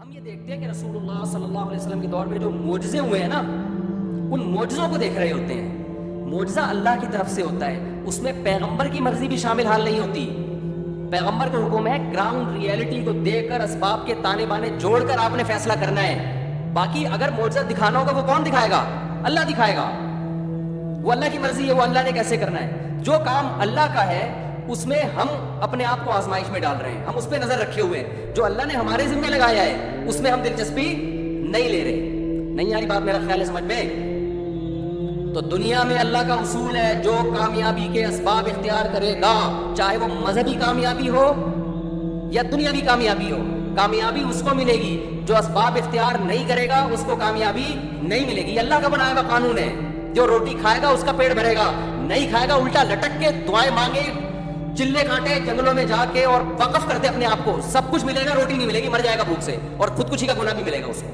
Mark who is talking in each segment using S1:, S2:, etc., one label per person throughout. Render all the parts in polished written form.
S1: ہم یہ دیکھتے ہیں کہ رسول اللہ صلی اللہ علیہ وسلم کے دور میں جو معجزے ہوئے ہیں نا، ان معجزوں کو دیکھ رہے ہوتے ہیں. معجزہ اللہ کی طرف سے ہوتا ہے، اس میں پیغمبر کی مرضی بھی شامل حال نہیں ہوتی. پیغمبر کا حکم ہے گراؤنڈ ریئلٹی کو دیکھ کر اسباب کے تانے بانے جوڑ کر آپ نے فیصلہ کرنا ہے. باقی اگر معجزہ دکھانا ہوگا وہ کون دکھائے گا؟ اللہ دکھائے گا. وہ اللہ کی مرضی ہے، وہ اللہ نے کیسے کرنا ہے. جو کام اللہ کا ہے اس میں ہم اپنے آپ کو آزمائش میں ڈال رہے ہیں، ہم اس پہ نظر رکھے ہوئے ہیں. جو اللہ نے ہمارے ذمہ لگایا ہے اس میں ہم دلچسپی نہیں لے رہے. نہیں آ رہی بات میرا خیال ہے سمجھ میں؟ تو دنیا میں اللہ کا اصول ہے جو کامیابی کے اسباب اختیار کرے گا، چاہے وہ مذہبی کامیابی ہو یا دنیاوی کامیابی ہو، کامیابی اس کو ملے گی. جو اسباب اختیار نہیں کرے گا اس کو کامیابی نہیں ملے گی. اللہ کا بنایا ہوا قانون ہے. جو روٹی کھائے گا اس کا پیٹ بھرے گا، نہیں کھائے گا الٹا لٹک کے دعائیں مانگے، چلے کاٹے، جنگلوں میں جا کے اور وقف کرتے اپنے آپ کو. سب کچھ ملے گا، روٹی نہیں ملے گی، مر جائے گا بھوک سے، اور خودکشی کا گناہ بھی ملے گا اس کو.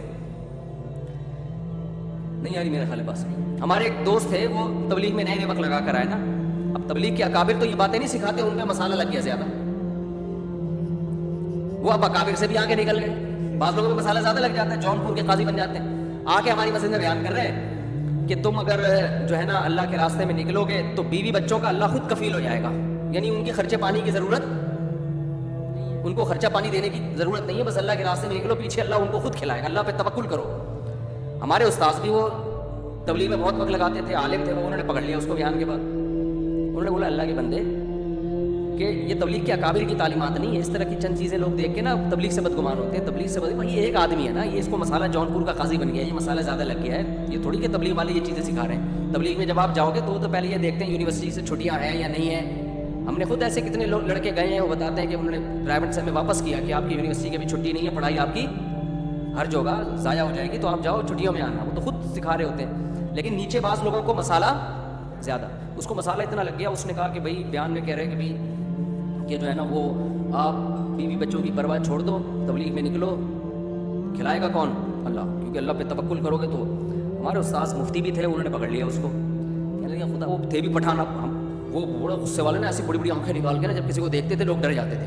S1: نہیں آ رہی میرے خیال ہے بس. ہمارے ایک دوست ہے، وہ تبلیغ میں نئے وقت لگا کر آئے نا. اب تبلیغ کے اکابر تو یہ باتیں نہیں سکھاتے، ان پہ مسالہ لگ گیا زیادہ. وہ اب اکابر سے بھی آگے نکل گئے. بعض لوگوں کو مسالہ زیادہ لگ جاتا ہے، جونپور کے قاضی بن جاتے ہیں. آ کے ہماری مسجد میں بیان کر رہے ہیں کہ تم اگر جو ہے نا اللہ کے راستے میں نکلو گے تو بیوی بچوں کا اللہ خود کفیل ہو جائے گا. یعنی ان کے خرچے پانی کی ضرورت، ان کو خرچہ پانی دینے کی ضرورت نہیں ہے، بس اللہ کے راستے میں نکلو، پیچھے اللہ ان کو خود کھلائے گا. اللہ پہ توکل کرو. ہمارے استاذ بھی وہ تبلیغ میں بہت وقت لگاتے تھے، عالم تھے وہ، انہوں نے پکڑ لیا اس کو بیان کے بعد. انہوں نے بولا اللہ کے بندے کہ یہ تبلیغ کے اکابر کی تعلیمات نہیں ہے. اس طرح کی چند چیزیں لوگ دیکھ کے نا تبلیغ سے بدگمان ہوتے ہیں. تبلیغ سے بھائی یہ ایک آدمی ہے نا، یہ اس کو مسالہ جونپور کا قاضی بن گیا ہے، یہ مسالہ زیادہ لگ گیا ہے. یہ تھوڑی کہ تبلیغ والے یہ چیزیں سکھا رہے ہیں. تبلیغ میں جب آپ جاؤ گے تو پہلے یہ دیکھتے ہیں یونیورسٹی سے چھٹیاں ہیں یا نہیں ہیں. ہم نے خود ایسے کتنے لوگ لڑکے گئے ہیں، وہ بتاتے ہیں کہ انہوں نے پرائیویٹ سے ہمیں واپس کیا کہ آپ کی یونیورسٹی کی بھی چھٹی نہیں ہے، پڑھائی آپ کی ہر جگہ ضائع ہو جائے گی، تو آپ جاؤ چھٹیوں میں آنا. وہ تو خود سکھا رہے ہوتے ہیں. لیکن نیچے بعض لوگوں کو مسالہ زیادہ، اس کو مسالہ اتنا لگ گیا. اس نے کہا کہ بھائی بیان میں کہہ رہے ہیں کہ بھائی کہ جو ہے نا وہ آپ بیوی بچوں کی پرواہ چھوڑ دو، تبلیغ میں نکلو، کھلائے گا کون؟ اللہ. کیونکہ اللہ پہ توکل کرو گے تو. ہمارے استاذ مفتی بھی تھے، انہوں نے پکڑ لیا اس کو. کہنے لگے خدا، وہ تھے بھی پٹھان. وہ بڑا غصے والے نا، ایسی بڑی بڑی آنکھیں نکال کے نا جب کسی کو دیکھتے تھے لوگ ڈر جاتے تھے.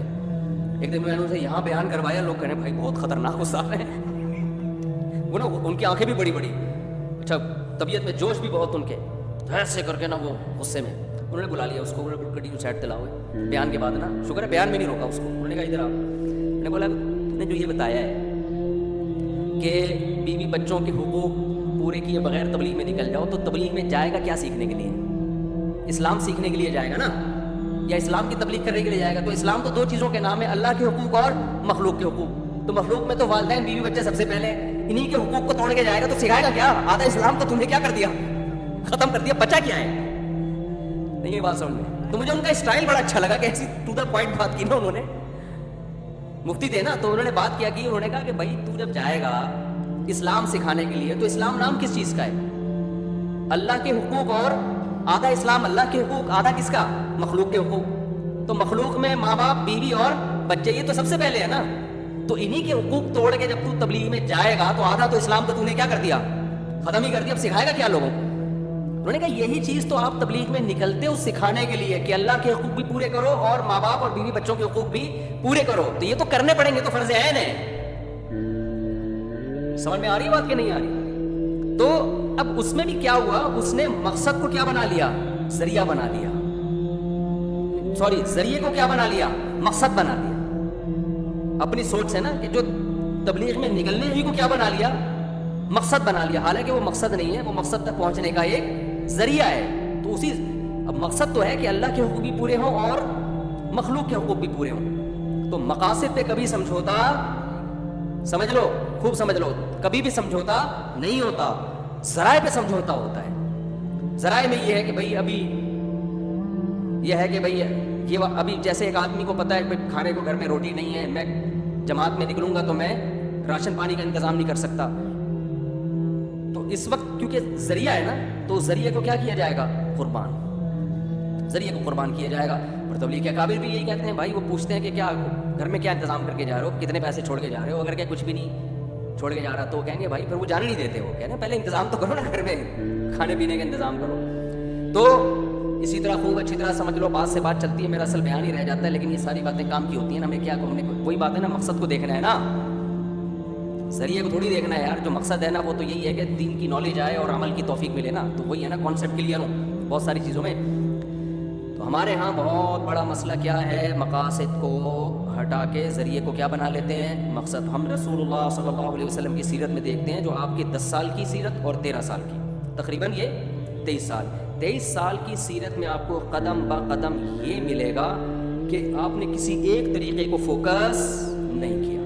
S1: ایک دن میں نے اسے یہاں بیان کروایا، لوگ کہنے بھائی بہت خطرناک استاد ہیں. وہ نا ان کی آنکھیں بھی بڑی بڑی، اچھا طبیعت میں جوش بھی بہت ان کے، ایسے کر کے نا وہ غصے میں. انہوں نے بلا لیا اس کو، انہوں نے گڈی سائڈ پہ لاؤ بیان کے بعد نا. شکر ہے بیان میں نہیں روکا اس کو. انہوں نے کہا ادھر آؤ. انہوں نے بولا تم نے جو یہ بتایا ہے کہ بیوی بچوں کے حقوق پورے کیے بغیر تبلیغ میں نکل جاؤ، تو تبلیغ میں جائے گا کیا سیکھنے کے لیے؟ اسلام سیکھنے کے لیے جائے گا نا، یا اسلام کی تبلیغ کرنے کے لیے جائے گا؟ تو اسلام تو دو چیزوں کے نام ہے، اللہ کے حقوق اور مخلوق کے حقوق. تو مخلوق میں تو والدین بیوی بچے سب سے پہلے، انہی کے حقوق کو توڑ کے جائے گا تو سکھائے گا کیا؟ آدھا اسلام تو تم نے کیا کر دیا، ختم کر دیا. بچا کیا ہے؟ نہیں یہ بات سمجھ میں. تو مجھے ان کا اسٹائل بڑا اچھا لگا کہ ایسی ٹو دا پوائنٹ بات کی نا انہوں نے. مفتی تھے نا، تو انہوں نے بات کیا کہ انہوں نے کہا کہ بھائی تو جب جائے گا اسلام سکھانے کے لیے، تو اسلام نام کس چیز کا ہے؟ اللہ کے حقوق. اور آدھا اسلام اللہ کے حقوق، آدھا کس کا؟ مخلوق کے حقوق. تو مخلوق میں ماں باپ، بیوی اور بچے، یہ تو سب سے پہلے ہے نا. تو انہی کے حقوق توڑ کے جب تو تبلیغ میں جائے گا تو آدھا تو اسلام تو نے کیا کر دیا، ختم ہی کر دیا. اب سکھائے گا کیا لوگوں کو؟ انہوں نے کہا یہی چیز تو آپ تبلیغ میں نکلتے ہو سکھانے کے لیے کہ اللہ کے حقوق بھی پورے کرو اور ماں باپ اور بیوی بچوں کے حقوق بھی پورے کرو. تو یہ تو کرنے پڑیں گے، تو فرض عین ہے. سمجھ میں آ رہی بات کہ نہیں آ رہی؟ تو اب اس میں بھی کیا ہوا، اس نے مقصد کو کیا بنا لیا؟ ذریعہ بنا لیا. سوری، ذریعے کو کیا بنا لیا؟ مقصد بنا لیا. اپنی سوچ سے نا کہ جو تبلیغ میں نکلنے ہی کو کیا بنا لیا؟ مقصد بنا لیا. حالانکہ وہ مقصد نہیں ہے، وہ مقصد تک پہنچنے کا ایک ذریعہ ہے. تو اسی اب مقصد تو ہے کہ اللہ کے حقوق بھی پورے ہوں اور مخلوق کے حقوق بھی پورے ہوں. تو مقاصد پہ کبھی سمجھوتا، سمجھ لو، خوب سمجھ لو، کبھی بھی سمجھوتا نہیں ہوتا، ذرائع پہ سمجھوتا ہوتا ہے. ذرائع میں یہ ہے کہ بھائی ابھی یہ ہے کہ بھائی یہ ابھی جیسے ایک آدمی کو پتا ہے کہ کھانے کو گھر میں روٹی نہیں ہے، میں جماعت میں نکلوں گا تو میں راشن پانی کا انتظام نہیں کر سکتا. تو اس وقت کیونکہ ذریعہ ہے نا، تو ذریعے کو کیا کیا جائے گا؟ قربان. ذریعے کو قربان کیا جائے گا. اور تبلیغ کے اکابر بھی یہی کہتے ہیں. بھائی وہ پوچھتے ہیں کہ کیا گھر میں کیا انتظام کر کے جا رہے ہو، کتنے پیسے چھوڑ کے جا رہے ہو؟ اگر کہ کچھ بھی نہیں چھوڑ کے جا رہا تو کہیں گے بھائی پھر وہ جانے نہیں دیتے. وہ کہتے ہیں پہلے انتظام تو کرو نا، گھر میں کھانے پینے کا انتظام کرو. تو اسی طرح خوب اچھی طرح سمجھ لو، بات سے بات چلتی ہے، میرا اصل بیان ہی رہ جاتا ہے، لیکن یہ ساری باتیں کام کی ہوتی ہیں نا. ہمیں کیا ہمیں وہی بات ہے نا، مقصد کو دیکھنا ہے نا. ذریعے کو تھوڑی دیکھنا ہے یار, جو مقصد ہے نا وہ تو یہی ہے کہ دین کی نالج آئے اور عمل کی توفیق ملے نا, تو وہی ہے نا کانسیپٹ کلیئر ہو بہت ساری چیزوں میں. تو ہمارے ہاں بہت بڑا مسئلہ کیا ہے, مقاصد کو ہٹا کے ذریعے کو کیا بنا لیتے ہیں, مقصد. ہم رسول اللہ صلی اللہ علیہ وسلم کی سیرت میں دیکھتے ہیں, جو آپ کی 10 سال کی سیرت اور 13 سال کی, تقریباً یہ 23 سال کی سیرت میں آپ کو قدم با قدم یہ ملے گا کہ آپ نے کسی ایک طریقے کو فوکس نہیں کیا.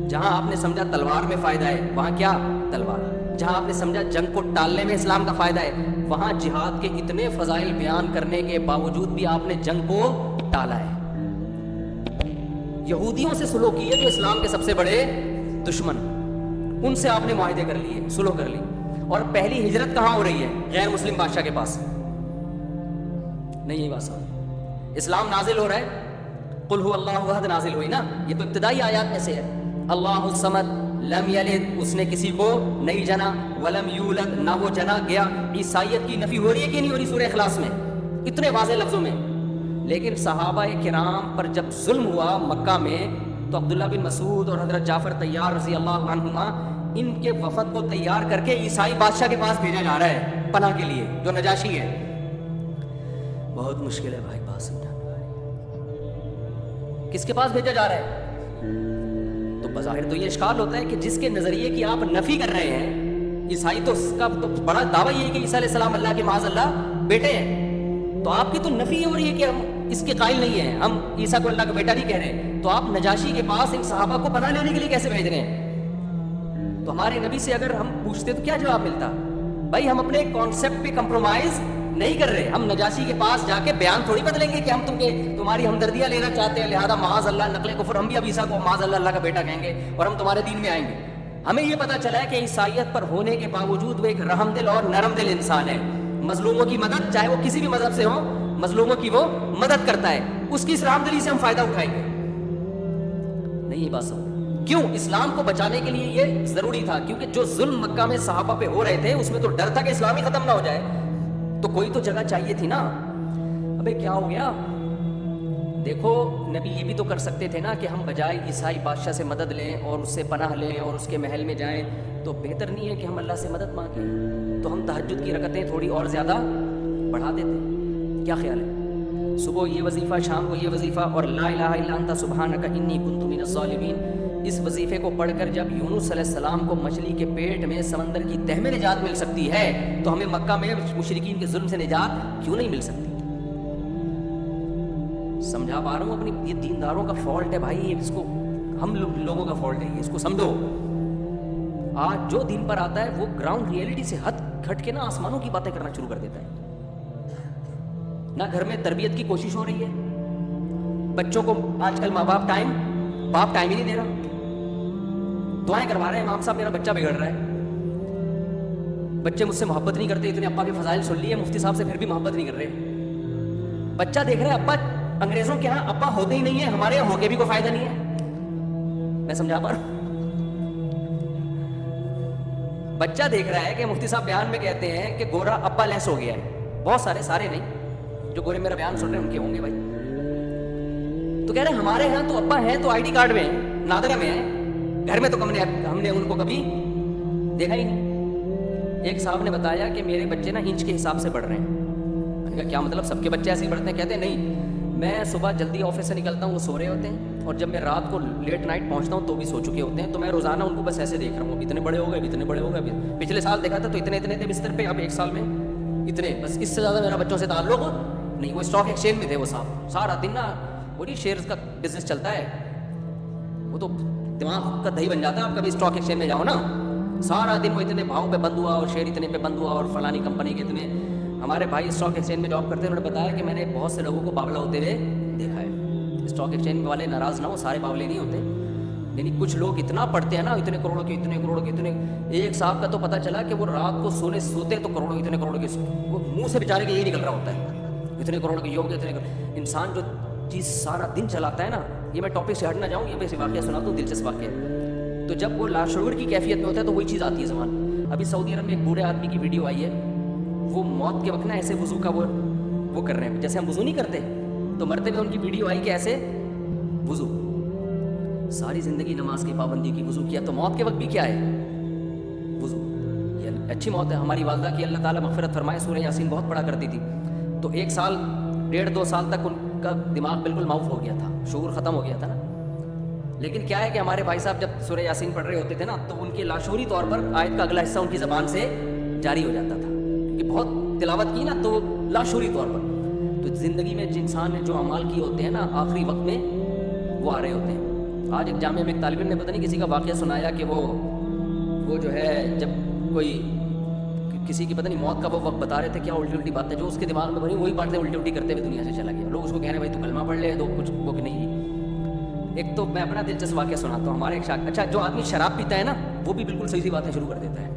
S1: جہاں آپ نے سمجھا تلوار میں فائدہ ہے وہاں کیا تلوار, جہاں آپ نے سمجھا جنگ کو ٹالنے میں اسلام کا فائدہ ہے وہاں جہاد کے اتنے فضائل بیان کرنے کے باوجود بھی آپ نے جنگ کو ٹالا ہے. یہودیوں سے سلوک کیے جو اسلام کے سب سے بڑے دشمن, ان سے آپ نے معاہدے کر لیے, سلوک کر لی. اور پہلی ہجرت کہاں ہو رہی ہے, غیر مسلم بادشاہ کے پاس. نہیں یہ بات سمجھ, اسلام نازل ہو رہا ہے, قل هو اللہ احد نازل ہوئی نا, یہ تو ابتدائی آیات میں سے ہے. اللہ الصمد لم یلد, اس نے کسی کو نہیں جنا, ولم یولد, نہ وہ جنا گیا. عیسائیت کی نفی ہو رہی ہے کہ نہیں ہو رہی سورہ اخلاص میں اتنے واضح لفظوں میں. لیکن صحابہ کرام پر جب ظلم ہوا مکہ میں تو عبداللہ بن مسعود اور حضرت جعفر طیار رضی اللہ عنہما, ان کے وفد کو تیار کر کے عیسائی بادشاہ کے پاس بھیجا جا رہا ہے پناہ کے لیے, جو نجاشی ہے. بہت مشکل ہے بھائی بات سمجھانا. کس کے پاس بھیجا جا رہا ہے؟ تو بظاہر تو یہ اشکال ہوتا ہے کہ جس کے نظریے کی آپ نفی کر رہے ہیں, عیسائی تو اس کا تو بڑا دعویٰ یہ ہے کہ عیسیٰ علیہ السلام اللہ کے معاذ اللہ بیٹے ہیں, تو آپ کی تو نفی ہو رہی ہے کہ ہم اس کے قائل نہیں ہیں, ہم عیسیٰ کو اللہ کا بیٹا نہیں کہہ رہے, تو آپ نجاشی کے پاس ان صحابہ کو پناہ لینے کے لیے کیسے بھیج رہے ہیں؟ تو ہمارے نبی سے اگر ہم پوچھتے تو کیا جواب ملتا؟ بھائی ہم اپنے کانسیپٹ پہ کمپرومائز نہیں کر رہے, ہم نجاشی کے پاس جا کے بیان تھوڑی بدلیں گے کہ ہم تمہاری ہمدردیاں لینا چاہتے ہیں, لہذا معاذ اللہ نقل کفر, ہم بھی اب عیسیٰ کو معاذ اللہ کا بیٹا کہیں گے اور ہم تمہارے دین میں آئیں گے. ہمیں یہ پتا چلا ہے کہ عیسائیت پر ہونے کے باوجود وہ ایک رحم دل اور نرم دل انسان ہے. مظلوموں کی مدد, چاہے وہ کسی بھی مذہب سے ہو, مظلوموں کی وہ مدد کرتا ہے. اس کی اس رحم دلی سے ہم فائدہ اٹھائیں گے نہیں؟ یہ بات سمجھ. کیوں؟ اسلام کو بچانے کے لیے یہ ضروری تھا, کیونکہ جو ظلم مکہ میں صحابہ پہ ہو رہے تھے اس میں تو ڈر تھا کہ اسلام ہی ختم نہ ہو جائے, تو کوئی تو جگہ چاہیے تھی نا. ابے کیا ہو گیا؟ دیکھو نبی یہ بھی تو کر سکتے تھے نا کہ ہم بجائے عیسائی بادشاہ سے مدد لیں اور اس سے پناہ لیں اور اس کے محل میں جائیں, تو بہتر نہیں ہے کہ ہم اللہ سے مدد مانگیں, تو ہم تہجد کی رکعتیں تھوڑی اور زیادہ بڑھا دیتے. کیا خیال ہے؟ صبح یہ وظیفہ, شام کو یہ وظیفہ, اور لا الہ الا انت سبحانک انی کنت من الظالمین, اس وظیفے کو پڑھ کر جب یونس علیہ السلام کو مچھلی کے پیٹ میں سمندر کی تہ میں نجات مل سکتی ہے, تو ہمیں مکہ میں مشرکین کے ظلم سے نجات کیوں نہیں مل سکتی؟ سمجھا پا رہا ہوں اپنی, یہ دینداروں کا فالٹ ہے بھائی, اس کو ہم لوگوں کا فالٹ ہے, اس کو سمجھو. آج جو دین پر آتا ہے وہ گراؤنڈ ریئلٹی سے ہٹ کے نا آسمانوں کی باتیں کرنا شروع کر دیتا ہے. نہ گھر میں تربیت کی کوشش ہو رہی ہے, بچوں کو آج کل ماں باپ ٹائم ہی نہیں دے رہا. دعائیں کروا رہے ہیں امام صاحب میرا بچہ بگڑ رہا ہے, بچے مجھ سے محبت نہیں کرتے, اتنے ابا کے فضائل سن لیے مفتی صاحب سے پھر بھی محبت نہیں کر رہے. بچہ دیکھ رہا ہے ابا انگریزوں کے ہاں ابا ہوتے ہی نہیں ہے, ہمارے یہاں ہو کے بھی کوئی فائدہ نہیں ہے. میں سمجھا پا رہا ہوں. بچہ دیکھ رہا ہے کہ مفتی صاحب بیان میں کہتے ہیں کہ گورا ابا لیس ہو گیا ہے. بہت سارے نہیں, جو گورے میرا بیان سن رہے ہیں ان کے ہوں گے بھائی. تو کہہ رہے ہیں ہمارے ہاں تو ابا ہیں تو آئی ڈی کارڈ میں ہیں, نادرہ میں ہیں, گھر میں تو ہم نے ان کو کبھی دیکھا ہی نہیں. ایک صاحب نے بتایا کہ میرے بچے نا انچ کے حساب سے بڑھ رہے ہیں. میں نے کہا کیا مطلب, سب کے بچے ایسے ہی بڑھتے ہیں؟ کہتے ہیں نہیں, میں صبح جلدی آفس سے نکلتا ہوں وہ سو رہے ہوتے ہیں, اور جب میں رات کو لیٹ نائٹ پہنچتا ہوں تو بھی سو چکے ہوتے ہیں, تو میں روزانہ ان کو بس ایسے دیکھ رہا ہوں, اتنے بڑے ہو گئے. پچھلے سال دیکھا تھا تو اتنے تھے بستر پہ, اب ایک سال میں اتنے, بس اس سے زیادہ میرا بچوں سے تعلق نہیں. وہ اسٹاک ایکسچینج میں تھے وہ صاحب, سارا دن نا وہی شیئرز کا بزنس چلتا ہے, وہ تو دماغ کا دہی بن جاتا ہے. آپ کبھی اسٹاک ایکسچینج میں جاؤ نا, سارا دن وہ اتنے بھاؤ پہ بند ہوا اور شیئر اتنے پہ بند ہوا اور فلانی کمپنی کے اتنے. ہمارے بھائی اسٹاک ایکسچینج میں جاب کرتے ہیں, انہوں نے بتایا کہ میں نے بہت سے لوگوں کو باولا ہوتے ہوئے دیکھا ہے. اسٹاک ایکسچینج والے ناراض نہ ہو, سارے باولے نہیں ہوتے, یعنی کچھ لوگ اتنا پڑھتے ہیں نا, اتنے کروڑوں کے. ایک صاحب کا تو پتہ چلا کہ وہ رات کو سوتے تو اتنے کروڑوں کے, وہ منہ سے بیچارے کے یہی نکل رہا ہوتا ہے, اتنے کروڑوں کے یوگ, اتنے انسان جو چیز سارا دن چلاتا ہے نا. یہ میں ٹاپک سے ہٹ نہ جاؤں, یہ میں واقعہ سناتا ہوں, دلچسپ واقعہ. تو جب وہ لاشعور کی کیفیت میں ہوتا ہے تو وہی چیز آتی ہے زبان. ابھی سعودی عرب میں ایک بوڑھے آدمی کی ویڈیو آئی ہے, وہ موت کے وقت نا ایسے وضو کا وہ کر رہے ہیں, جیسے ہم وضو نہیں کرتے, تو مرتے ہوئے ان کی ویڈیو آئی کہ ایسے وضو. ساری زندگی نماز کی پابندی کی، وضو کیا، تو موت کے وقت بھی کیا ہے؟ وضو. یہ اچھی موت ہے. ہماری والدہ کی اللہ تعالیٰ مغفرت فرمائے سورہ یاسین بہت پڑھا کرتی تھی، تو 1 سال 1.5-2 سال تک ان کا دماغ بالکل معاف ہو گیا تھا، شعور ختم ہو گیا تھا نا. لیکن کیا ہے کہ ہمارے بھائی صاحب جب سورہ یاسین پڑھ رہے ہوتے تھے نا، تو ان کے لاشعوری طور پر آیت کا اگلا حصہ ان کی زبان سے جاری ہو جاتا تھا، کیونکہ بہت تلاوت کی نا، تو لاشعوری طور پر. تو زندگی میں انسان نے جو اعمال کیے ہوتے ہیں نا، آخری وقت میں وہ آ رہے ہوتے ہیں. آج ایک جامعہ میں ایک طالب علم نے پتہ نہیں کسی کا واقعہ سنایا کہ وہ جو ہے جب کوئی کسی کی پتہ نہیں موت کا وہ وقت بتا رہے تھے، کیا الٹی باتیں جو اس کے دماغ میں بنی وہی باتیں الٹی کرتے ہوئے دنیا سے چلا گیا. لوگ اس کو کہہ رہے ہیں بھائی تو کلمہ پڑھ لے، تو کچھ وہ کہ نہیں. ایک تو میں اپنا دلچسپ واقعہ سناتا ہوں. ہمارے ایک اچھا جو آدمی شراب پیتا ہے نا، وہ بھی بالکل صحیح باتیں شروع کر دیتا ہے.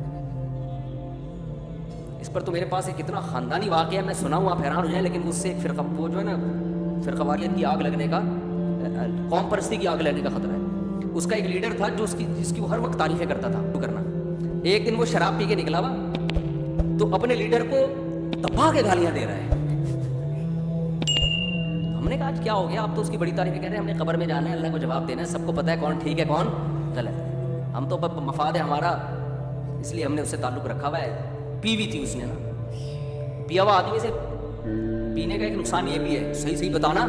S1: اس پر تو میرے پاس ایک اتنا خاندانی واقعہ ہے، میں سنا ہوں آپ حیران ہو جائیں، لیکن اس سے ایک فرقہ وہ جو ہے نا فرقہ واریت کی آگ لگنے کا، قوم پرستی کی آگ لگنے کا خطرہ ہے. اس کا ایک لیڈر تھا جو جس کی وہ ہر وقت تعریفیں کرتا تھا کرنا. ایک دن وہ شراب پی کے نکلا ہوا، تو اپنے لیڈر کو دبا کے گالیاں دے رہا ہے. ہم نے کہا آج کیا ہو گیا؟ آپ تو اس کی بڑی تعریفیں کہہ رہے ہیں، ہم نے قبر میں جانا ہے، اللہ کو جواب دینا ہے، سب کو پتہ ہے کون ٹھیک ہے کون غلط ہے. ہم تو مفاد ہے ہمارا، اس لیے ہم نے اس سے تعلق رکھا ہوا ہے. پی ہوئی تھی اس نے نا، پیا ہوا آدمی سے پینے کا ایک نقصان یہ بھی ہے، صحیح بتانا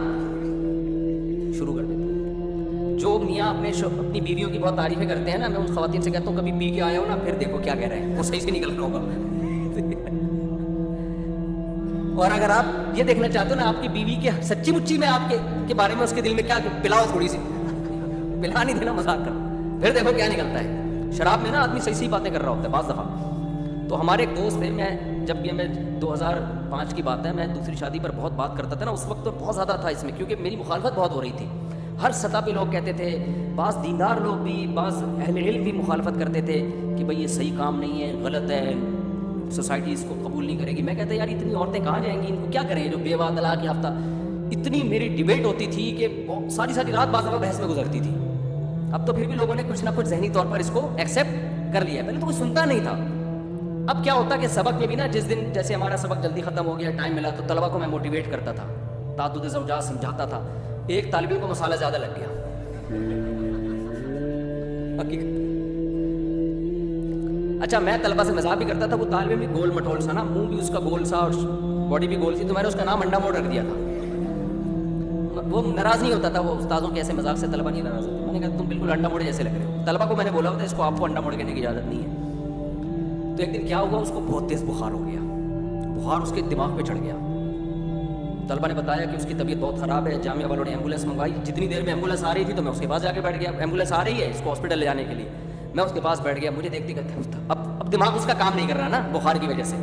S1: شروع کر دیتے. جو میاں اپنی بیویوں کی بہت تعریفیں کرتے ہیں نا، میں ان خواتین سے کہتا ہوں کبھی پی کے آیا ہو نا، پھر دیکھو کیا کہہ رہے ہیں، وہ صحیح سے نکل رہا ہوگا. اور اگر آپ یہ دیکھنا چاہتے ہو نا آپ کی بیوی کے سچی مچی میں آپ کے بارے میں اس کے دل میں کیا، پلاؤ تھوڑی سی، پلا نہیں دینا، مذاق کر، پھر دیکھو کیا نکلتا ہے. شراب میں نا آدمی صحیح باتیں کر رہا ہوتا ہے بعض دفعہ. تو ہمارے ایک دوست تھے، میں 2005 کی بات ہے، میں دوسری شادی پر بہت بات کرتا تھا نا اس وقت، تو بہت زیادہ تھا اس میں، کیونکہ میری مخالفت بہت ہو رہی تھی. ہر سطح پہ لوگ کہتے تھے، بعض دیندار لوگ بھی، بعض اہل علم بھی مخالفت کرتے تھے کہ بھئی یہ صحیح کام نہیں ہے، غلط ہے، سوسائٹی اس کو قبول نہیں کرے گی. میں کہتا یار اتنی عورتیں کہاں جائیں گی، ان کو کیا کریں جو بیوہ طلاق یافتہ. اتنی میری ڈیبیٹ ہوتی تھی کہ ساری رات بعض دفعہ بحث میں گزرتی تھی. اب تو پھر بھی لوگوں نے کچھ نہ کچھ ذہنی طور پر اس کو ایکسیپٹ کر لیا. پہلے تو کوئی سنتا نہیں تھا. اب کیا ہوتا کہ سبق میں بھی نا، جس دن جیسے ہمارا سبق جلدی ختم ہو گیا، ٹائم ملا، تو طلبہ کو میں موٹیویٹ کرتا تھا، تعدد زوجات سمجھاتا تھا. ایک طالب علم کو مسئلہ زیادہ لگ گیا. اچھا میں طلبہ سے مزاح بھی کرتا تھا، وہ طالب علم بھی گول مٹول سا نا، منہ بھی اس کا گول سا اور باڈی بھی گول سی، تو میں نے اس کا نام انڈا موڑ رکھ دیا تھا. وہ ناراض نہیں ہوتا تھا، وہ استادوں کے ایسے مذاق سے طلبہ نہیں ناراض ہوتے. میں نے کہا تم بالکل انڈا موڑے جیسے لگ رہے ہو. طلبہ کو میں نے بولا ہوتا ہے اس کو آپ کو انڈا موڑ کہنے کی اجازت نہیں ہے. تو ایک دن کیا ہوا، اس کو بہت تیز بخار ہو گیا، بخار اس کے دماغ پہ چڑھ گیا. طلبہ نے بتایا کہ اس کی طبیعت بہت خراب ہے. جامعہ والوں نے ایمبولینس منگوائی. جتنی دیر میں ایمبولینس آ رہی تھی تو میں اس کے پاس جا کے بیٹھ گیا. ایمبولینس آ رہی ہے اس کو ہاسپٹل لے جانے کے لیے، میں اس کے پاس بیٹھ گیا. مجھے دیکھتے کہتے اب دماغ اس کا کام نہیں کر رہا نا بخار کی وجہ سے،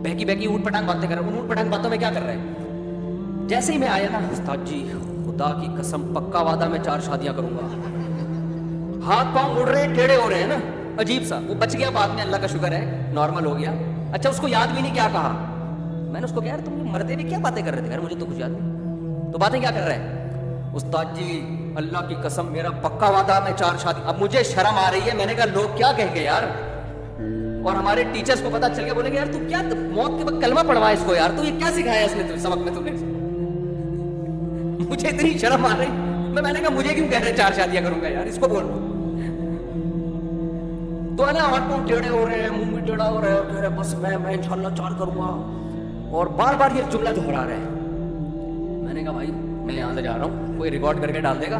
S1: بہکی اوٹ پٹانگ باتیں کر رہا ہے. اوٹ پٹانگ باتوں میں کیا کر رہے ہیں؟ جیسے ہی میں آیا نا، استاد جی خدا کی قسم پکا وعدہ میں 4 شادیاں کروں گا. ہاتھ پاؤں اڑ رہے ہیں، ٹیڑھے ہو رہے ہیں نا، عجیب سا. وہ بچ گیا بعد میں، اللہ کا شکر ہے نارمل ہو گیا. اچھا اس کو یاد بھی نہیں کیا کہا. میں نے اس کو کہا یار تم مرتے بھی کیا باتیں کر رہے تھے؟ یار مجھے تو کچھ یاد نہیں. تو باتیں کیا کر رہے ہیں؟ استاد جی اللہ کی قسم میرا پکا وعدہ میں 4 شادی. اب مجھے شرم آ رہی ہے. میں نے کہا لوگ کیا کہیں گے یار، اور ہمارے ٹیچرز کو پتا چل گیا، بولے گے یار تو کیا موت کے وقت کلمہ پڑھوا اس کو، یار تو یہ کیا سکھایا اس نے سبق میں تمہیں. مجھے اتنی شرم آ رہی. میں نے کہا مجھے کیوں کہہ رہے 4 شادیاں کروں گا یار، اس کو بول. تو ہے نا ہاتھ پاؤں ٹیڑھے ہو رہے ہیں، منہ بھی ٹیڑھا ہو رہا ہے، کہہ رہے بس میں انشاءاللہ 4 کروں گا، اور بار بار یہ جملہ دہرا رہے ہیں. میں نے کہا بھائی میں یہاں سے جا رہا ہوں، کوئی ریکارڈ کر کے ڈال دے گا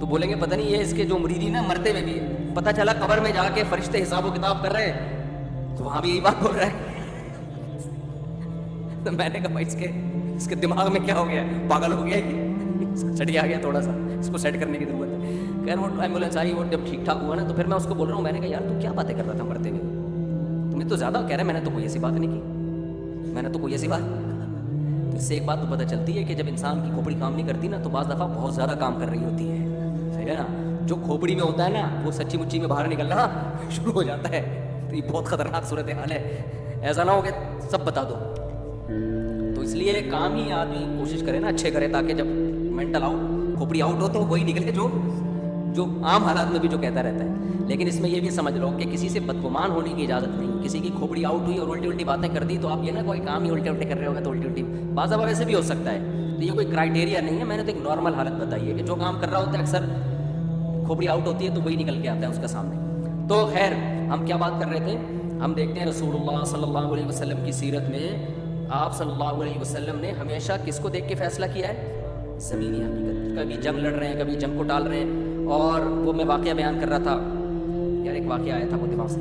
S1: تو بولیں گے پتہ نہیں یہ اس کے جو مریدین ہیں مرتے ہوئے بھی ہے. پتہ چلا قبر میں جا کے فرشتے حساب و کتاب کر رہے ہیں تو وہاں بھی یہی بات بول رہا ہے. تو میں نے کہا بھائی اس کے دماغ میں کیا ہو گیا ہے، پاگل ہو گیا ہے، چڑی آ گیا تھوڑا سا، اس کو سیٹ کرنے کی ضرورت ہے. خیر وہ ایمبولینس آئی، وہ جب ٹھیک ٹھاک ہوا نا تو پھر میں اس کو بول رہا ہوں، میں نے کہا یار تو کیا باتیں کر رہا تھا مرتے ہوئے، تمہیں تو زیادہ کہہ رہا ہے. میں نے تو کوئی ایسی بات نہیں کی، میں نے تو کوئی ایسی بات. تو اس سے ایک بات تو پتہ چلتی ہے کہ جب انسان کی کھوپڑی کام نہیں کرتی نا تو بعض دفعہ بہت زیادہ کام کر رہی ہوتی ہے. صحیح ہے نا؟ جو کھوپڑی میں ہوتا ہے نا وہ سچی مچی میں باہر نکلنا شروع ہو جاتا ہے. تو یہ بہت خطرناک صورتحال ہے. ایسا نہ ہو کہ سب بتا دو. تو اس لیے کام ہی آدمی کوشش کرے نا اچھے کرے، تاکہ جب مینٹل آؤٹ کھوپڑی آؤٹ ہو تو وہی نکلے جو عام حالات میں بھی جو کہتا رہتا ہے. لیکن اس میں یہ بھی سمجھ لو کہ کسی سے بدگمان ہونے کی اجازت نہیں. کسی کی کھوپڑی آؤٹ ہوئی اور الٹی باتیں کر دی تو آپ یہ نا کوئی کام ہی الٹے کر رہے ہو گے تو الٹی. بعض دفعہ ویسے بھی ہو سکتا ہے تو یہ کوئی کرائٹیریا نہیں ہے, میں نے تو ایک نارمل حالت بتائی ہے کہ جو کام کر رہا ہوتا ہے اکثر کھوپڑی آؤٹ ہوتی ہے تو وہی نکل کے آتا ہے اس کا سامنے. تو خیر ہم کیا بات کر رہے تھے, ہم دیکھتے ہیں رسول اللہ صلی اللہ علیہ وسلم کی سیرت میں آپ صلی اللہ علیہ وسلم نے ہمیشہ کس کو دیکھ کے فیصلہ کیا ہے, زمینی حقیقت. کبھی جنگ لڑ رہے ہیں, کبھی جنگ کو ٹال رہے ہیں. اور وہ میں واقعہ بیان کر رہا تھا یار, ایک واقعہ آیا تھا وہ دماغ سے,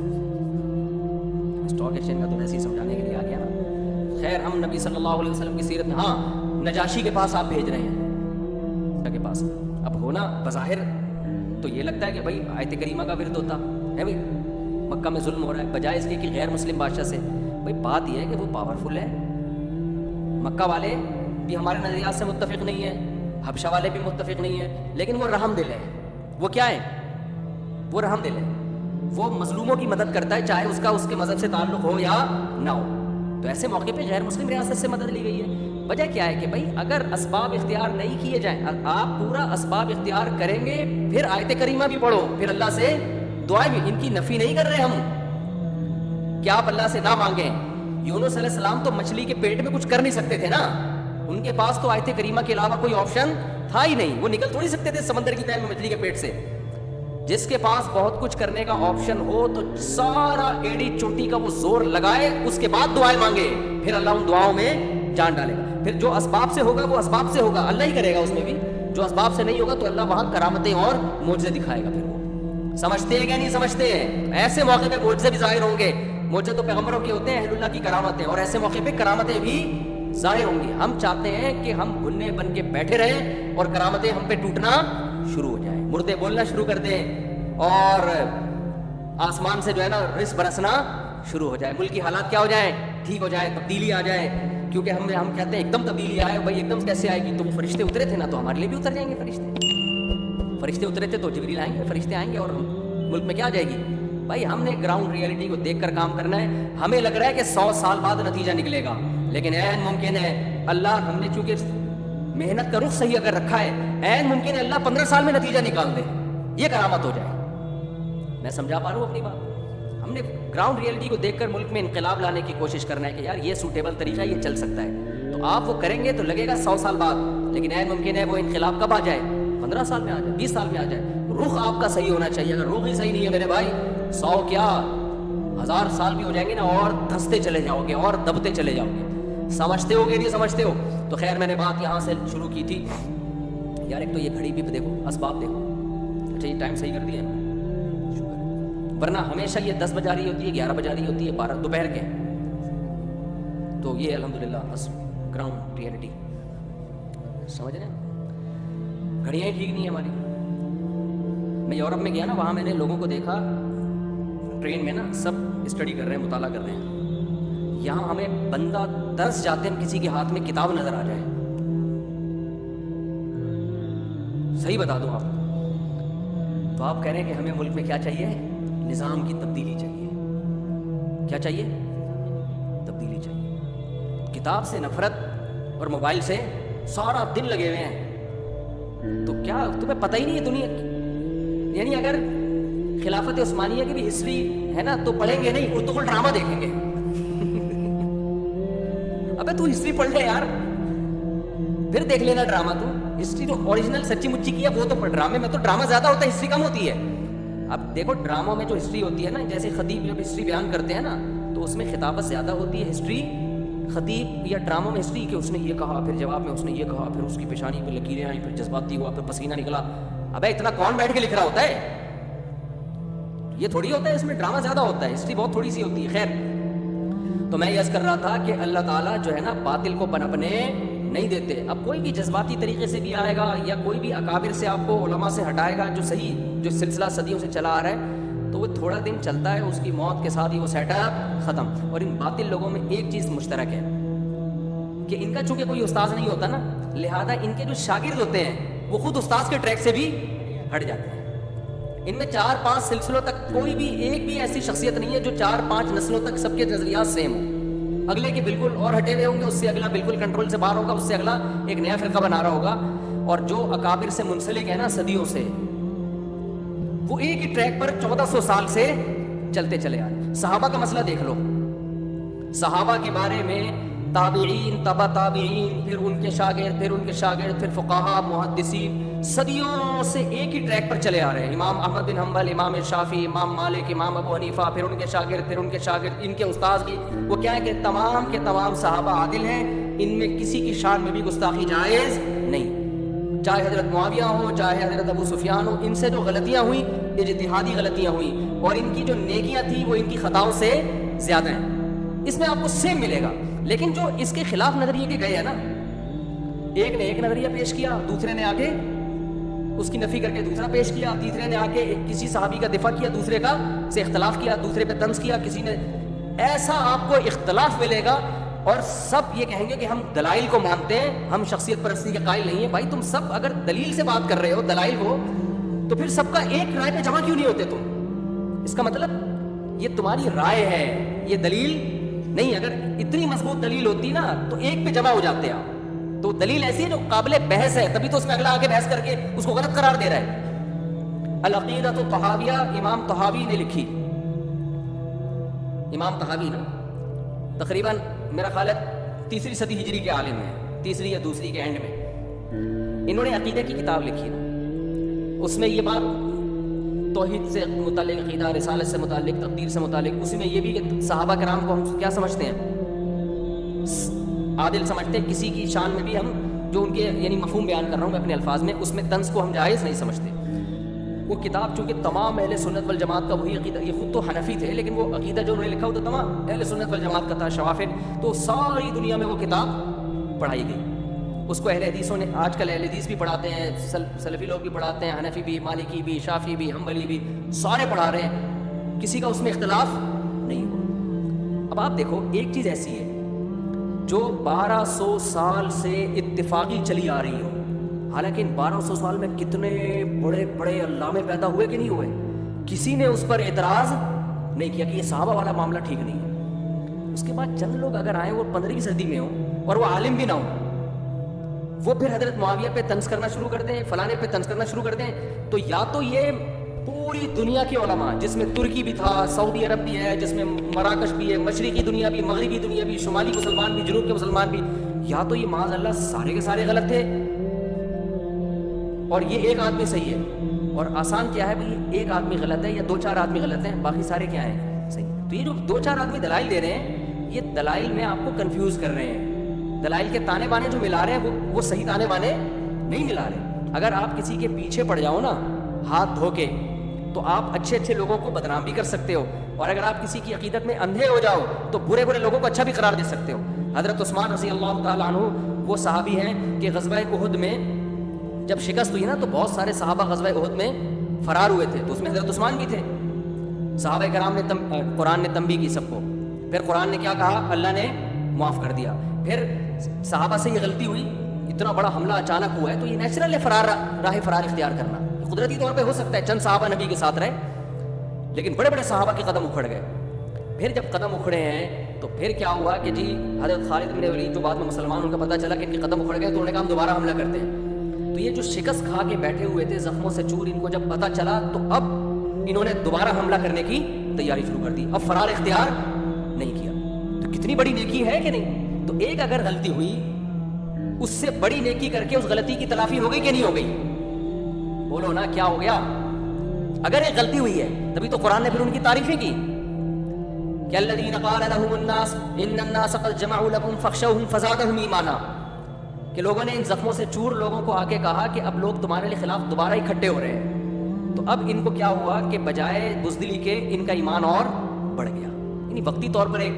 S1: اسٹاک ایکسچینج کا تو ویسے ہی سمجھانے کے لیے آ گیا نا. خیر ہم نبی صلی اللہ علیہ وسلم کی سیرت میں, ہاں نجاشی کے پاس آپ بھیج رہے ہیں کے پاس. اب ہونا بظاہر تو یہ لگتا ہے کہ بھائی آیت کریمہ کا ورد ہوتا ہے, بھائی مکہ میں ظلم ہو رہا ہے, بجائے اس کے کہ غیر مسلم بادشاہ سے. بھائی بات یہ ہے کہ وہ پاورفل ہے, مکہ والے بھی ہمارے نظریات سے متفق نہیں ہیں, حبشہ والے بھی متفق نہیں ہیں, لیکن وہ رحم دل ہے. وہ کیا ہے, وہ رحم دل ہے, وہ مظلوموں کی مدد کرتا ہے چاہے اس کا اس کے مذہب سے تعلق ہو یا نہ ہو. تو ایسے موقع پہ غیر مسلم ریاست سے مدد لی گئی ہے. وجہ کیا ہے کہ بھائی اگر اسباب اختیار نہیں کیے جائیں, آپ پورا اسباب اختیار کریں گے پھر آیت کریمہ بھی پڑھو, پھر اللہ سے دعائیں بھی. ان کی نفی نہیں کر رہے ہم کہ آپ اللہ سے نہ مانگیں. یونس علیہ السلام تو مچھلی کے پیٹ میں کچھ کر نہیں سکتے تھے نا, ان کے پاس تو آیت کریمہ کے علاوہ کوئی آپشن تھا ہی نہیں, وہ نکل تھوڑی سکتے تھے سمندر کی تہہ میں مچھلی کے پیٹ سے. جس کے پاس بہت کچھ کرنے کا آپشن ہو تو سارا ایڑی چوٹی کا وہ زور لگائے, اس کے بعد دعائیں مانگے, پھر اللہ ان دعاؤں میں جان ڈالے گا. پھر جو اسباب سے ہوگا وہ اسباب سے ہوگا, اللہ ہی کرے گا اس میں بھی. جو اسباب سے نہیں ہوگا تو اللہ وہاں کرامتیں اور معجزے دکھائے گا. پھر وہ سمجھتے ہیں کہ نہیں سمجھتے ہیں, ایسے موقع پہ معجزے بھی ظاہر ہوں گے. معجزے تو پیغمبروں کے ہوتے ہیں, اہل اللہ کی کرامتیں, اور ایسے موقع پہ کرامتیں بھی ظاہر ہوں گی. ہم چاہتے ہیں کہ ہم گھنے بن کے بیٹھے رہیں اور کرامتیں ہم پہ ٹوٹنا شروع ہو جائیں, مردے بولنا شروع کر دیں, اور آسمان سے جو ہے نا رزق برسنا شروع ہو جائے, ملک کی حالات کیا ہو جائیں, ٹھیک ہو جائے, تبدیلی آ جائے. کیونکہ ہم کہتے ہیں ایک دم تبدیلی آئے, بھائی ایک دم کیسے آئے گی, تو وہ فرشتے اترے تھے نا, تو ہمارے لیے بھی اتر جائیں گے فرشتے اترے تھے تو جبریل آئیں گے, فرشتے آئیں گے, اور ملک میں کیا آ جائے گی. بھائی ہم نے گراؤنڈ ریئلٹی کو دیکھ کر کام کرنا ہے. ہمیں لگ رہا ہے کہ 100 سال بعد نتیجہ نکلے گا, لیکن عین ممکن ہے اللہ, ہم نے چونکہ محنت کا رخ صحیح اگر رکھا ہے, عین ممکن ہے اللہ 15 سال میں نتیجہ نکال دے, یہ کرامت ہو جائے. میں سمجھا پا رہا ہوں اپنی بات. ہم نے گراؤنڈ ریئلٹی کو دیکھ کر ملک میں انقلاب لانے کی کوشش کرنا ہے کہ یار یہ سوٹیبل طریقہ, یہ چل سکتا ہے, تو آپ وہ کریں گے تو لگے گا 100 سال بعد, لیکن عین ممکن ہے وہ انقلاب کب آ جائے, 15 سال میں آ جائے, 20 سال میں آ جائے. رخ آپ کا صحیح ہونا چاہیے. اگر رخ ہی صحیح نہیں ہے میرے بھائی, 100 کیا 1000 سال بھی ہو جائیں گے نا, اور دھستے چلے جاؤ گے اور دبتے چلے جاؤ گے. سمجھتے ہو کہ نہیں سمجھتے ہو. تو خیر میں نے بات یہاں سے شروع کی تھی. یار ایک تو یہ گھڑی بھی دیکھو, اسباب دیکھو. اچھا یہ ٹائم صحیح کر دیا ہے, ورنہ ہمیشہ یہ 10 بجا رہی ہوتی ہے, 11 بجا رہی ہوتی ہے, 12 دوپہر کے. تو یہ الحمدللہ بس گراؤنڈ ریئلٹی سمجھ رہے ہیں. گھڑیاں ہی ٹھیک نہیں ہیں ہماری. میں یورپ میں گیا نا, وہاں میں نے لوگوں کو دیکھا ٹرین میں نا, سب اسٹڈی کر رہے ہیں, مطالعہ کر رہے ہیں. یہاں ہمیں بندہ ترس جاتے ہیں کسی کے ہاتھ میں کتاب نظر آ جائے. صحیح بتا دوں آپ, تو آپ کہہ رہے ہیں کہ ہمیں ملک میں کیا چاہیے, نظام کی تبدیلی چاہیے. کیا چاہیے, تبدیلی چاہیے. کتاب سے نفرت اور موبائل سے سارا دن لگے ہوئے ہیں. تو کیا تمہیں پتہ ہی نہیں ہے دنیا کی, یعنی اگر خلافت عثمانیہ کی بھی ہسٹری ہے نا تو پڑھیں گے نہیں, اردو ڈرامہ دیکھیں گے. ابے تو ہسٹری پڑھ لے یار, پھر دیکھ لینا ڈرامہ. تو ہسٹری تو اوریجنل سچی مچی کی ہے, وہ تو ڈرامے میں تو ڈرامہ زیادہ ہوتا ہے, ہسٹری کم ہوتی ہے. اب دیکھو ڈراموں میں جو ہسٹری ہوتی ہے نا, جیسے خطیب جب ہسٹری بیان کرتے ہیں نا, تو اس میں خطابت زیادہ ہوتی ہے. ہسٹری خطیب یا ڈراموں میں ہسٹری کہ اس نے یہ کہا, پھر جواب میں اس نے یہ کہا, پھر اس کی پیشانی پہ لکیریں آئیں, پھر جذباتی ہوا, پھر پسینہ نکلا. ابے اتنا کون بیٹھ کے لکھ رہا ہوتا ہے, یہ تھوڑی ہوتا ہے. اس میں ڈرامہ زیادہ ہوتا ہے, ہسٹری بہت تھوڑی سی ہوتی ہے. خیر تو میں یہ عرض کر رہا تھا کہ اللہ تعالیٰ جو ہے نا باطل کو پنپنے نہیں دیتے. اب کوئی بھی جذباتی طریقے سے بھی آئے گا, یا کوئی بھی اکابر سے آپ کو علماء سے ہٹائے گا, جو صحیح جو سلسلہ صدیوں سے چلا آ رہا ہے, تو وہ تھوڑا دن چلتا ہے, اس کی موت کے ساتھ ہی وہ سیٹ اپ ختم. اور ان باطل لوگوں میں ایک چیز مشترک ہے کہ ان کا چونکہ کوئی استاذ نہیں ہوتا نا, لہذا ان کے جو شاگرد ہوتے ہیں وہ خود استاذ کے ٹریک سے بھی ہٹ جاتے ہیں. ان میں 4-5 سلسلوں تک کوئی بھی ایک بھی ایسی شخصیت نہیں ہے جو 4-5 نسلوں تک سب کے نظریات سیم ہوں. اگلے کے بالکل اور ہٹے ہوئے ہوں گے, اس سے اگلا بالکل کنٹرول سے باہر ہوگا, اس سے اگلا ایک نیا فرقہ بنا رہا ہوگا. اور جو اکابر سے منسلک ہے نا صدیوں سے, وہ ایک ہی ٹریک پر 1400 سال سے چلتے چلے آ رہے. صحابہ کا مسئلہ دیکھ لو, صحابہ کے بارے میں تابعین، تبع تابعین، پھر ان کے شاگرد، پھر ان کے شاگرد، پھر فقہاء، محدثین، صدیوں سے ایک ہی ٹریک پر چلے آ رہے ہیں. امام احمد بن حنبل، امام شافعی، امام مالک، امام ابو حنیفہ، پھر ان کے شاگرد، پھر ان کے شاگرد، ان کے استاد بھی. وہ کیا ہے کہ تمام کے تمام صحابہ عادل ہیں، ان میں کسی کی شان میں بھی گستاخی جائز نہیں. چاہے حضرت معاویہ ہو، چاہے حضرت ابو سفیان ہو، ان سے جو غلطیاں ہوئیں اجتہادی غلطیاں ہوئیں، اور ان کی جو نیکیاں تھیں وہ ان کی خطاؤں سے زیادہ ہیں. اس میں آپ کو سیم ملے گا. لیکن جو اس کے خلاف نظریے کے گئے ہیں نا، ایک نے ایک نظریہ پیش کیا، دوسرے نے آ کے اس کی نفی کر کے دوسرا پیش کیا، تیسرے نے آ کے کسی صحابی کا دفاع کیا، دوسرے کا سے اختلاف کیا، دوسرے پہ طنز کیا، کسی نے. ایسا آپ کو اختلاف ملے گا اور سب یہ کہیں گے کہ ہم دلائل کو مانتے ہیں، ہم شخصیت پرستی کے قائل نہیں ہیں. بھائی تم سب اگر دلیل سے بات کر رہے ہو، دلائل ہو، تو پھر سب کا ایک رائے پہ جمع کیوں نہیں ہوتے تم؟ اس کا مطلب یہ تمہاری رائے ہے، یہ دلیل نہیں. اگر اتنی مضبوط دلیل ہوتی نا تو ایک پہ جمع ہو جاتے ہیں. تو دلیل ایسی ہے جو قابل بحث ہے، تبھی تو اس میں اگلا آگے بحث کر کے اس کو غلط قرار دے رہا ہے. العقیدۃ الطحاویہ امام طحاوی نے لکھی. امام طحاوی نا تقریباً میرا خیال ہے 3 صدی ہجری کے عالم ہیں، 3 یا 2 کے اینڈ میں. انہوں نے عقیدے کی کتاب لکھی نا، اس میں یہ بات توحید سے متعلق، عقیدہ، رسالت سے متعلق، تقدیر سے متعلق، اسی میں یہ بھی کہ صحابہ کرام کو ہم کیا سمجھتے ہیں؟ عادل سمجھتے ہیں. کسی کی شان میں بھی ہم جو ان کے یعنی مفہوم بیان کر رہا ہوں میں اپنے الفاظ میں، اس میں طنز کو ہم جائز نہیں سمجھتے. وہ کتاب چونکہ تمام اہل سنت والجماعت کا وہی عقیدہ، یہ خود تو حنفی تھے لیکن وہ عقیدہ جو انہوں نے لکھا وہ تو تمام اہل سنت والجماعت کا تھا، شوافد. تو ساری دنیا میں وہ کتاب پڑھائی گئی. اس کو اہل حدیثوں نے، آج کل اہل حدیث بھی پڑھاتے ہیں، سلفی لوگ بھی پڑھاتے ہیں، حنفی بھی، مالکی بھی، شافعی بھی، حنبلی بھی، سارے پڑھا رہے ہیں. کسی کا اس میں اختلاف نہیں ہوا. اب آپ دیکھو ایک چیز ایسی ہے جو 1200 سال سے اتفاقی چلی آ رہی ہو، حالانکہ ان 1200 سال میں کتنے بڑے بڑے علامے پیدا ہوئے کہ نہیں ہوئے، کسی نے اس پر اعتراض نہیں کیا کہ یہ صحابہ والا معاملہ ٹھیک نہیں ہے. اس کے بعد چند لوگ اگر آئیں وہ 15ویں صدی میں ہوں اور وہ عالم بھی نہ ہوں، وہ پھر حضرت معاویہ پہ طنز کرنا شروع کر دیں، فلانے پہ طنز کرنا شروع کر دیں، تو یا تو یہ پوری دنیا کے علماء، جس میں ترکی بھی تھا، سعودی عرب بھی ہے، جس میں مراکش بھی ہے، مشرقی دنیا بھی، مغربی دنیا بھی، شمالی مسلمان بھی، جنوب کے مسلمان بھی، یا تو یہ معاذ اللہ سارے کے سارے غلط تھے اور یہ ایک آدمی صحیح ہے. اور آسان کیا ہے بھائی، ایک آدمی غلط ہے یا 2-4 آدمی غلط ہیں، باقی سارے کیا ہیں؟ صحیح. تو یہ جو 2-4 آدمی دلائل دے رہے ہیں، یہ دلائل میں آپ کو کنفیوز کر رہے ہیں. دلائل کے تانے بانے جو ملا رہے ہیں وہ صحیح تانے بانے نہیں ملا رہے. اگر آپ کسی کے پیچھے پڑ جاؤ نا ہاتھ دھو کے، تو آپ اچھے اچھے لوگوں کو بدنام بھی کر سکتے ہو، اور اگر آپ کسی کی عقیدت میں اندھے ہو جاؤ تو برے برے لوگوں کو اچھا بھی قرار دے سکتے ہو. حضرت عثمان رضی اللہ تعالیٰ عنہ وہ صحابی ہیں کہ غزوہ احد میں جب شکست ہوئی نا تو بہت سارے صحابہ غزوہ احد میں فرار ہوئے تھے، تو اس میں حضرت عثمان بھی تھے. صحابہ کرام نے قرآن نے تنبیہ کی سب کو، پھر قرآن نے کیا کہا؟ اللہ نے معاف کر دیا. پھر صحابہ سے یہ غلطی ہوئی، اتنا بڑا حملہ اچانک ہوا ہے تو یہ نیچرل ہے راہ فرار اختیار کرنا، قدرتی طور پہ ہو سکتا ہے. چند صحابہ نبی کے ساتھ رہے لیکن بڑے بڑے صحابہ کے قدم اکھڑ گئے. پھر جب قدم اکھڑے ہیں تو پھر کیا ہوا کہ جی حضرت خالد بن ولید جو بعد میں مسلمان، ان کا پتہ چلا کہ ان کے قدم اکھڑ گئے تو انہوں نے کہا ہم دوبارہ حملہ کرتے ہیں. تو یہ جو شکست کھا کے بیٹھے ہوئے تھے زخموں سے چور، ان کو جب پتہ چلا تو اب انہوں نے دوبارہ حملہ کرنے کی تیاری شروع کر دی. اب فرار اختیار نہیں کیا. تو کتنی بڑی نیکی ہے کہ نہیں؟ تو ایک اگر غلطی ہوئی اس سے بڑی نیکی کر کے اس غلطی کی تلافی ہو گئی کہ نہیں ہو گئی؟ بولو نا کیا ہو گیا؟ اگر ایک غلطی ہوئی ہے تبھی تو قرآن نے پھر ان کی تعریفیں کی کہ الذین قال لهم الناس ان الناس قد جمعوا لكم فاخشوهم فزادهم ایمانا، کہ لوگوں نے ان زخموں سے چور لوگوں کو آ کے کہا کہ اب لوگ تمہارے لیے خلاف دوبارہ اکٹھے ہو رہے ہیں. تو اب ان کو کیا ہوا کہ بجائے بزدلی کے ان کا ایمان اور بڑھ گیا. یعنی وقتی طور پر ایک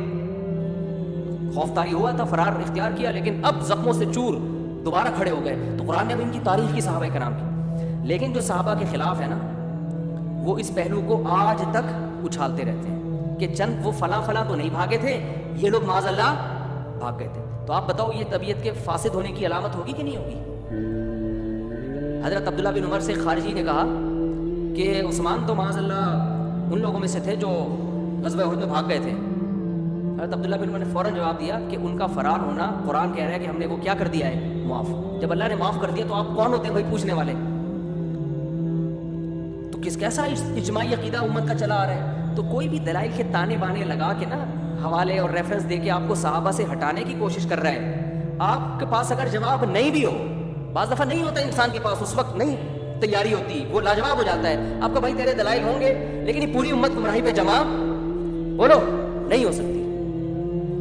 S1: خوف طاری ہوا تھا، فرار اختیار کیا، لیکن اب زخموں سے چور دوبارہ کھڑے ہو گئے. تو قرآن نے اب ان کی تعریف کی صحابہ کرام کی. لیکن جو صحابہ کے خلاف ہے نا وہ اس پہلو کو آج تک اچھالتے رہتے ہیں کہ چند وہ فلاں فلاں تو نہیں بھاگے تھے، یہ لوگ معاذ اللہ بھاگ گئے تھے. تو آپ بتاؤ یہ طبیعت کے فاسد ہونے کی علامت ہوگی کہ نہیں ہوگی؟ حضرت عبداللہ بن عمر سے خارجی نے کہا کہ عثمان تو معاذ اللہ ان لوگوں میں سے تھے جو غزوہ احد میں بھاگ گئے تھے. حضرت عبداللہ بن عمر نے فوراً جواب دیا کہ ان کا فرار ہونا قرآن کہہ رہا ہے کہ ہم نے وہ کیا کر دیا ہے؟ معاف. جب اللہ نے معاف کر دیا تو آپ کون ہوتے ہیں بھائی پوچھنے والے؟ تو کیسا اجماعی عقیدہ امت کا چلا آ رہا ہے. تو کوئی بھی دلائل کے تانے بانے لگا کے نا حوالے اور ریفرنس دے کے آپ کو صحابہ سے ہٹانے کی کوشش کر رہا ہے. آپ کے پاس اگر جواب نہیں بھی ہو, بعض دفعہ نہیں ہوتا انسان کے پاس, اس وقت نہیں تیاری ہوتی, وہ لاجواب ہو جاتا ہے. آپ کا بھائی تیرے دلائل ہوں گے لیکن یہ پوری امت گمراہی پہ جمع بولو نہیں ہو سکتی.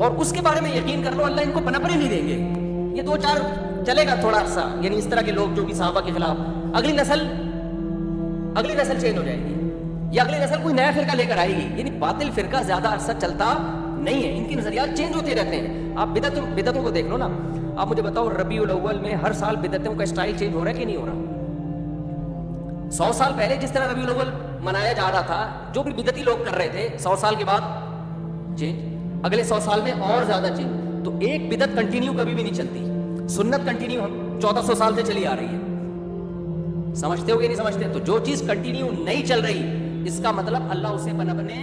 S1: اور اس کے بارے میں یقین کر لو اللہ ان کو پنپنے نہیں دیں گے. یہ 2-4 چلے گا تھوڑا عرصہ, یعنی اس طرح کے لوگ جو بھی صحابہ کے خلاف, اگلی نسل چینج ہو جائے گی, یا اگلی نسل کوئی نیا فرقہ لے کر آئے گی. یعنی باطل فرقہ زیادہ عرصہ چلتا نہیں ہے, ان کے نظریات چینج ہوتے رہتے ہیں. آپ بدعتوں کو دیکھ لو نا. آپ مجھے بتاؤ ربیع الاول میں ہر سال بدعتوں کا اسٹائل چینج ہو رہا ہے کہ نہیں ہو رہا؟ 100 سال پہلے جس طرح ربیع الاول منایا جا رہا تھا, جو بھی بدعتی لوگ کر رہے تھے, 100 سال کے بعد چینج, اگلے 100 سال میں اور زیادہ چینج. تو ایک بدعت کنٹینیو کبھی بھی نہیں چلتی. سنت کنٹینیو 1400 سال سے چلی آ رہی ہے, سمجھتے ہو کہ نہیں سمجھتے؟ تو جو چیز کنٹینیو نہیں چل رہی اس کا مطلب اللہ اسے پنپنے